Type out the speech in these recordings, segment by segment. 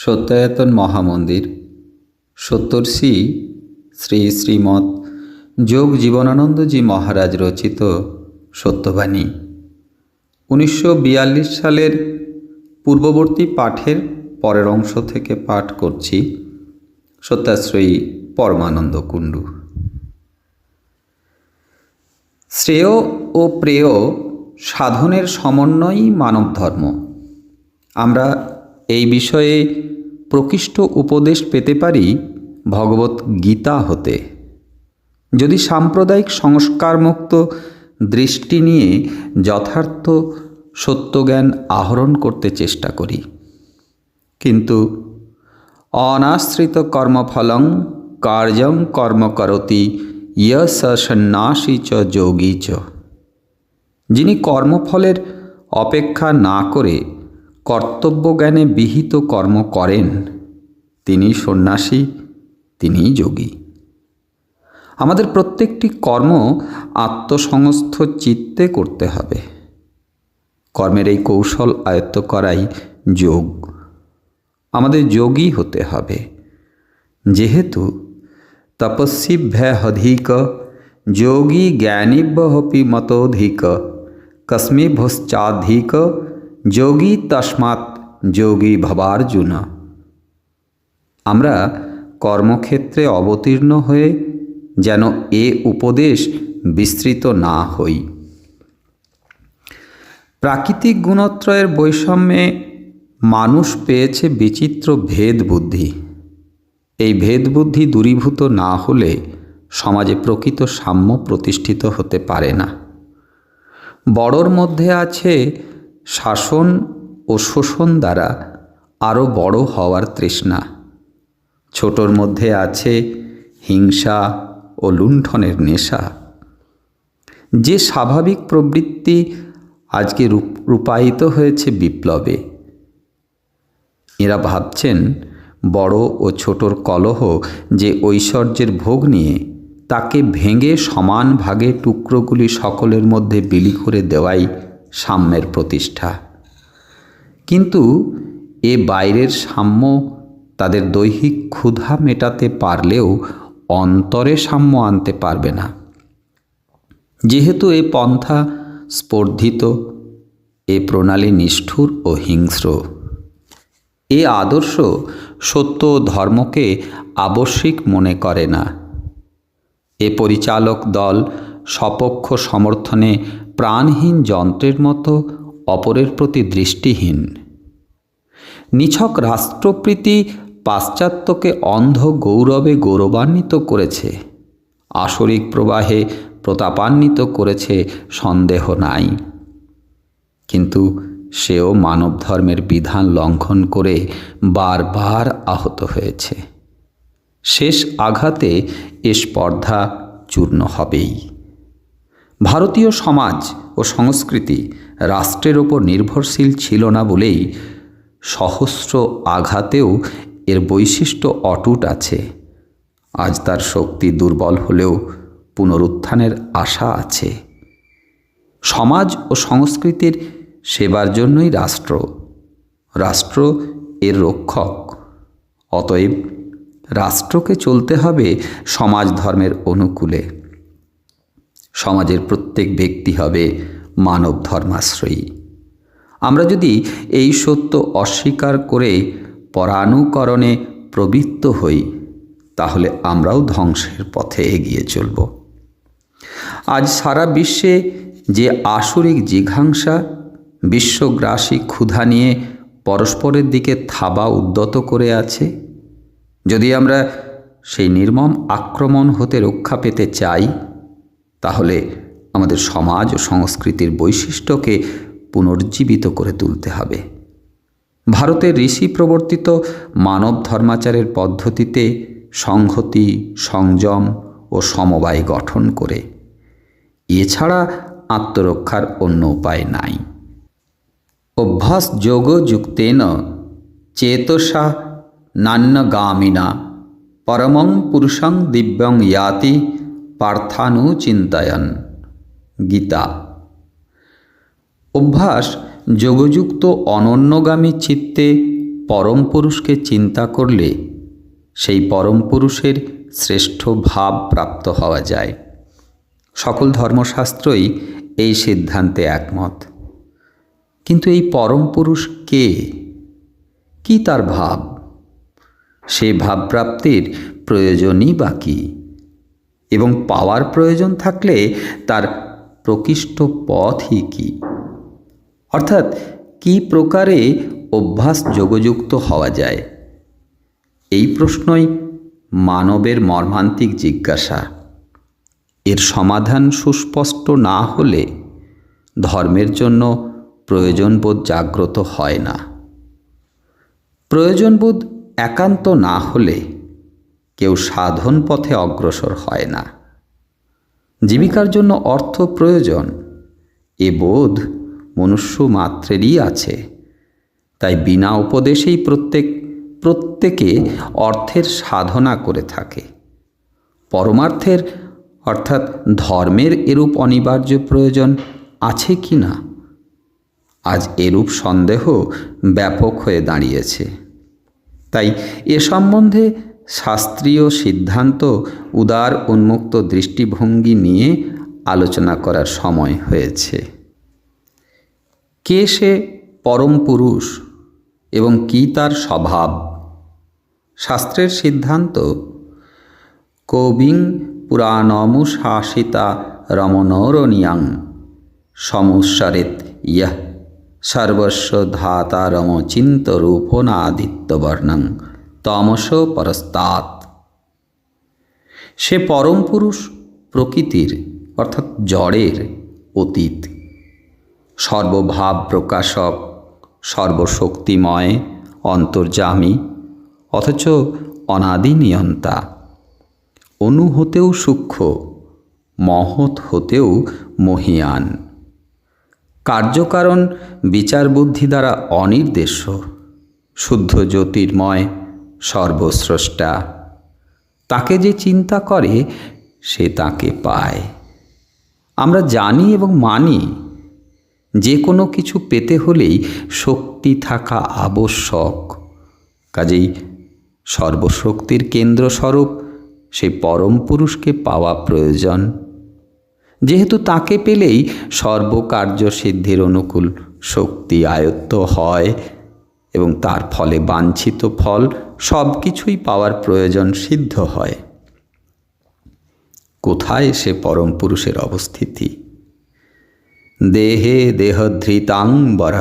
সত্যায়তন মহামন্দির সত্তর্ষি শ্রী শ্রীমৎ যোগ জীবনানন্দজি মহারাজ রচিত সত্যবাণী 1942 সালের পূর্ববর্তী পাঠের পরের অংশ থেকে পাঠ করছি। সত্যাশ্রয়ী পরমানন্দ কুণ্ডু। শ্রেয় ও প্রেয় সাধনের সমন্বয়ই মানব ধর্ম। আমরা এই বিষয়ে প্রকৃষ্ট উপদেশ পেতে পারি ভগবত গীতা হতে। যদি সাম্প্রদায়িক সংস্কারমুক্ত দৃষ্টি নিয়ে যথার্থ সত্যজ্ঞান আহরণ করতে চেষ্টা করি, কিন্তু অনাশ্রিত কর্মফলং কার্যং কর্ম করতি ইয়স সন্ন্যাসী চ যোগী চ, যিনি কর্মফলের অপেক্ষা না করে কর্তব্যজ্ঞানে বিহিত কর্ম করেন, তিনি সন্ন্যাসী, তিনি যোগী। আমাদের প্রত্যেকটি কর্ম আত্মসংস্থ চিত্তে করতে হবে। কর্মের এই কৌশল আয়ত্ত করাই যোগ। আমাদের যোগী হতে হবে, যেহেতু তপস্বীভ্যধিক যোগী জ্ঞানীভ্যপি মতোধিক কস্মিভশ্চাধিক যোগী তস্মাৎ যোগী ভবার্জুন। আমরা কর্মক্ষেত্রে অবতীর্ণ হয়ে যেন এ উপদেশ বিস্তৃত না হই। প্রাকৃতিক গুণত্রয়ের বৈষম্যে মানুষ পেয়েছে বিচিত্র ভেদবুদ্ধি। এই ভেদবুদ্ধি দূরীভূত না হলে সমাজে প্রকৃত সাম্য প্রতিষ্ঠিত হতে পারে না। বড়র মধ্যে আছে শাসন ও শোষণ দ্বারা আরও বড় হওয়ার তৃষ্ণা। ছোটর মধ্যে আছে হিংসা ও লুণ্ঠনের নেশা। যে স্বাভাবিক প্রবৃত্তি আজকে রূপায়িত হয়েছে বিপ্লবে। এরা ভাবছেন বড় ও ছোটর কলহ যে ঐশ্বর্যের ভোগ নিয়ে, তাকে ভেঙে সমান ভাগে টুকরোগুলি সকলের মধ্যে বিলি করে দেওয়াই সাম্যের প্রতিষ্ঠা। কিন্তু এ বাইরের সাম্য তাদের দৈহিক ক্ষুধা মেটাতে পারলেও অন্তরে সাম্য আনতে পারবে না। যেহেতু এ পন্থা স্পর্ধিত, এ প্রণালী নিষ্ঠুর ও হিংস্র। এ আদর্শ সত্য ও ধর্মকে আবশ্যিক মনে করে না। এ পরিচালক দল স্বপক্ষ সমর্থনে প্রাণহীন যন্ত্রের মতো অপরের প্রতি দৃষ্টিহীন। নিছক রাষ্ট্রপ্রীতি পাশ্চাত্যকে অন্ধ গৌরবে গৌরবান্বিত করেছে, আসরিক প্রবাহে প্রতাপান্বিত করেছে, সন্দেহ নাই। কিন্তু সেও মানব ধর্মের বিধান লঙ্ঘন করে বারবার আহত হয়েছে। শেষ আঘাতে এ স্পর্ধা চূর্ণ হবেই। ভারতীয় সমাজ ও সংস্কৃতি রাষ্ট্রের ওপর নির্ভরশীল ছিল না বলেই সহস্র আঘাতেও এর বৈশিষ্ট্য অটুট আছে। আজ তার শক্তি দুর্বল হলেও পুনরুত্থানের আশা আছে। সমাজ ও সংস্কৃতির সেবার জন্যই রাষ্ট্র। রাষ্ট্র এর রক্ষক। অতএব রাষ্ট্রকে চলতে হবে সমাজ ধর্মের অনুকূলে। সমাজের প্রত্যেক ব্যক্তি হবে মানব ধর্মাশ্রয়ী। আমরা যদি এই সত্য অস্বীকার করে পরানুকরণে প্রবৃত্ত হই, তাহলে আমরাও ধ্বংসের পথে এগিয়ে চলব। আজ সারা বিশ্বে যে আসরিক জিঘাংসা, বিশ্বগ্রাসী ক্ষুধা নিয়ে পরস্পরের দিকে থাবা উদ্যত করে আছে, যদি আমরা সেই নির্মম আক্রমণ হতে রক্ষা পেতে চাই, তাহলে আমাদের সমাজ ও সংস্কৃতির বৈশিষ্ট্যকে পুনর্জীবিত করে তুলতে হবে। ভারতের ঋষি প্রবর্তিত মানব ধর্মাচারের পদ্ধতিতে সংহতি, সংযম ও সমবায় গঠন করে। এছাড়া আত্মরক্ষার অন্য উপায় নাই। অভ্যাস যোগ যুক্তেন চেতসা নান্যগামিনা পরমং পুরুষং দিব্যং ইয়াতি পার্থানুচিন্তয়ন। গীতা। অভ্যাস যোগযুক্ত অনন্যগামী চিত্তে পরম পুরুষকে চিন্তা করলে সেই পরম পুরুষের শ্রেষ্ঠ ভাব প্রাপ্ত হওয়া যায়। সকল ধর্মশাস্ত্রই এই সিদ্ধান্তে একমত। কিন্তু এই পরম পুরুষ কে? কি তার ভাব? সে ভাবপ্রাপ্তির প্রয়োজনই বা কী? এবং পাওয়ার প্রয়োজন থাকলে তার প্রকৃষ্ট পথই কী? অর্থাৎ কি প্রকারে অভ্যাস যোগযুক্ত হওয়া যায়? এই প্রশ্নই মানবের মর্মান্তিক জিজ্ঞাসা। এর সমাধান সুস্পষ্ট না হলে ধর্মের জন্য প্রয়োজনবোধ জাগ্রত হয় না। প্রয়োজনবোধ একান্ত না হলে কেউ সাধন পথে অগ্রসর হয় না। জীবিকার জন্য অর্থ প্রয়োজন, এ বোধ মনুষ্য মাত্রেরই আছে। তাই বিনা উপদেশেই প্রত্যেকে অর্থের সাধনা করে থাকে। পরমার্থের অর্থাৎ ধর্মের এরূপ অনিবার্য প্রয়োজন আছে কি না, আজ এরূপ সন্দেহ ব্যাপক হয়ে দাঁড়িয়েছে। তাই এ সম্বন্ধে শাস্ত্রীয় সিদ্ধান্ত উদার উন্মুক্ত দৃষ্টিভঙ্গি নিয়ে আলোচনা করার সময় হয়েছে। কে সে পরম পুরুষ এবং কি তার স্বভাব? শাস্ত্রের সিদ্ধান্ত কবিং পুরাণমুশাসিতা রমণোরণিয়াং সমুৎসরেত ইয়ঃ সর্বস্ব ধাতারমচিন্তরূপনাদিত্যবর্ণং তমস পরস্তাৎ। সে পরম পুরুষ প্রকৃতির অর্থাৎ জড়ের অতীত, সর্বভাব প্রকাশক, সর্বশক্তিময়, অন্তর্যামী, অথচ অনাদি নিয়ন্তা, অনু হতেও সূক্ষ্ম, মহৎ হতেও মহীয়ান, কার্যকারণ বিচার বুদ্ধি দ্বারা অনির্দেশ্য, শুদ্ধ জ্যোতির্ময়, সর্বস্রষ্টা। তাকে যে চিন্তা করে সে তাকে পায়। আমরা জানি এবং মানি যে কোনো কিছু পেতে হলেই শক্তি থাকা আবশ্যক। কাজেই সর্বশক্তির কেন্দ্রস্বরূপ সেই পরম পুরুষকে পাওয়া প্রয়োজন। যেহেতু তাকে পেলেই সর্বকার্য সিদ্ধির অনুকূল শক্তি আয়ত্ত হয় এবং তার ফলে বাঞ্ছিত ফল সব কিছুই পাওয়ার প্রয়োজন সিদ্ধ হয়। কোথায় সে পরম পুরুষের অবস্থিতি? দেহে দেহধৃতাং বর।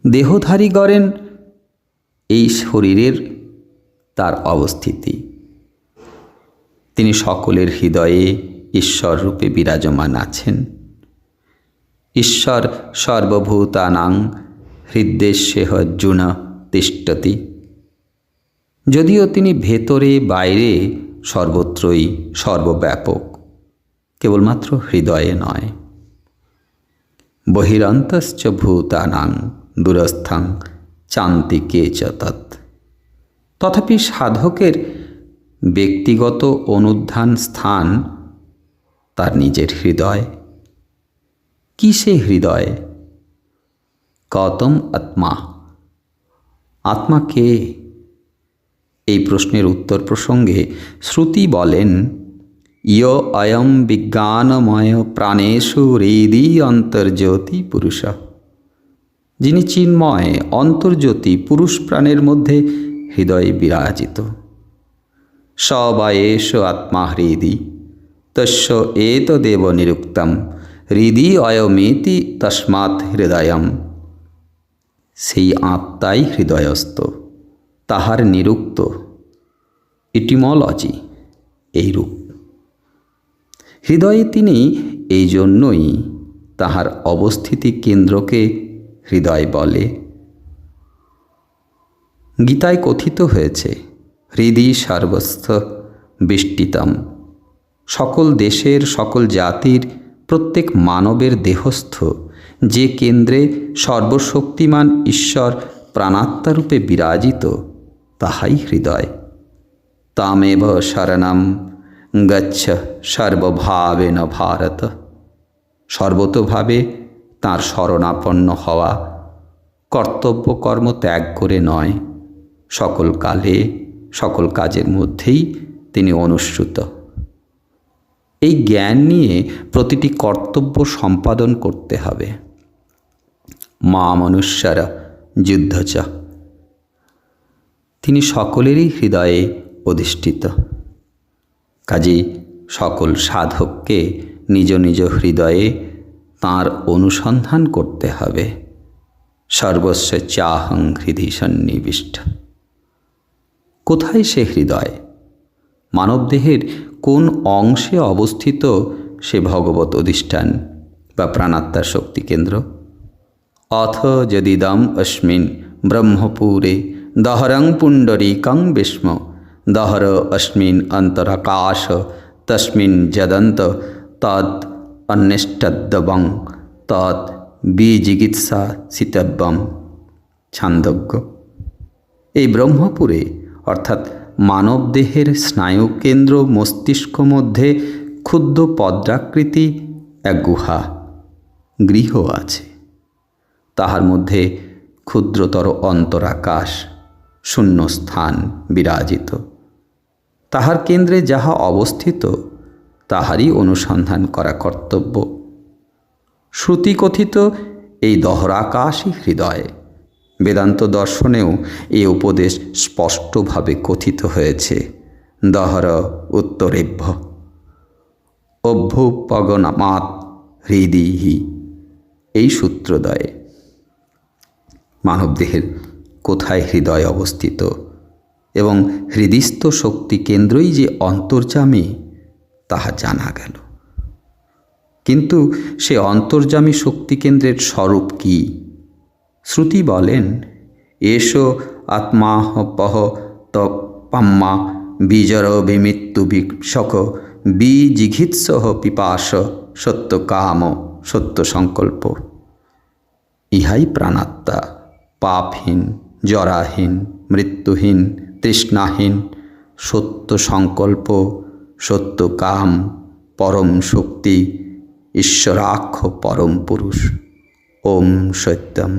দেহধারী গড়েন এই শরীরের তার অবস্থিতি। তিনি সকলের হৃদয়ে ঈশ্বর রূপে বিরাজমান আছেন। ঈশ্বর সর্বভূতানাং হৃদ্দেশ্যেহ অর্জুন তিষ্ঠতি। যদিও তিনি ভেতরে বাইরে সর্বত্রই সর্বব্যাপক, কেবলমাত্র হৃদয়ে নয়। বহিরন্তশ্চ ভূতানাং দূরস্থং চান্তিকে চ তৎ। তথাপি সাধকের ব্যক্তিগত অনুধ্যান স্থান তার নিজের হৃদয়। কি সে হৃদয়? কতম আত্মা। আত্মা কে? এই প্রশ্নের উত্তর প্রসঙ্গে শ্রুতি বলেন, ইয় অয়ম বিজ্ঞানময় প্রাণেষু হৃদি অন্তর্জ্যোতি পুরুষ। যিনি চিন্ময় অন্তর্জ্যোতি পুরুষ প্রাণের মধ্যে হৃদয়ে বিরাজিত। স বা এষ আত্মা হৃদি তস্য এতদেব নিরুক্তম হৃদি অয়মেতি তস্মাৎ হৃদয়ম। সেই আত্মাই হৃদয়স্থ, তাহার নিরুক্ত। ইটিমোলজি এইরূপ। হৃদয়ে তিনি এই জন্যই তাহার অবস্থিতি কেন্দ্রকে হৃদয় বলে। গীতায় কথিত হয়েছে, হৃদি সর্বস্থ বিষ্টিতম। সকল দেশের সকল জাতির প্রত্যেক মানবের দেহস্থ যে কেন্দ্রে সর্বশক্তিমান ঈশ্বর প্রাণাত্মারূপে বিরাজিত, তাহাই হৃদয়। তামেব শরণম গচ্ছ সর্বভাবেন ভারত। সর্বতোভাবে তাঁর শরণাপন্ন হওয়া, কর্তব্য কর্ম ত্যাগ করে নয়, সকল কালে সকল কাজের মধ্যেই তিনি অনুস্যুত। এই জ্ঞান নিয়ে প্রতিটি কর্তব্য সম্পাদন করতে হবে। মা মনুষ্যর যুদ্ধচ, তিনি সকলেরই হৃদয়ে অধিষ্ঠিত। কাজেই সকল সাধককে নিজ নিজ হৃদয়ে তাঁর অনুসন্ধান করতে হবে। সর্বস্ব চাহং হৃদি সন্নিবিষ্ট। কোথায় সে হৃদয়? মানবদেহের কোন অংশে অবস্থিত সে ভগবত অধিষ্ঠান বা প্রাণাত্মার শক্তিকেন্দ্র? অথ যদিদম অস্মিন ব্রহ্মপুরে দহরং পুণ্ডরীকং বিষ্ম দহর অস্মিন অন্তরাকাশ তস্মিন যদন্ত তদ অন্বেষ্টদ্যবং তদ বিজিগীৎসা সিতব্যম। ছান্দোগ্য। এই ব্রহ্মপুরে অর্থাৎ মানবদেহের স্নায়ুকেন্দ্র মস্তিষ্ক মধ্যে ক্ষুদ্র পদ্রাকৃতি এক গুহা গৃহ আছে। তাহার মধ্যে ক্ষুদ্রতর অন্তরাকাশ শূন্যস্থান বিরাজিত। তাহার কেন্দ্রে যাহা অবস্থিত তাহারই অনুসন্ধান করা কর্তব্য। শ্রুতিকথিত এই দহরাকাশই হৃদয়। বেদান্ত দর্শনেও এই উপদেশ স্পষ্টভাবে কথিত হয়েছে। দহর উত্তরেভ্য অভ্যুপগনামাৎ হৃদিহি। এই সূত্রদ্বয়ে মানবদেহের কোথায় হৃদয় অবস্থিত এবং হৃদিস্থ শক্তি কেন্দ্রই যে অন্তর্যামী তাহা জানা গেল। কিন্তু সে অন্তর্যামী শক্তিকেন্দ্রের স্বরূপ কি? শ্রুতি বলেন, এষো আত্মাহপহ তপাম্মা বীজর বিমৃত্যু বিশক বিজিঘিৎসহ পিপাস সত্য কাম সত্য সংকল্প। ইহাই প্রাণাত্মা, পাপহীন, জরাহীন, মৃত্যুহীন, তৃষ্ণাহীন, সত্য সংকল্প, সত্য কাম, পরম শক্তি, ঈশ্বরাক্ষ পরম পুরুষ। ওম সত্যম।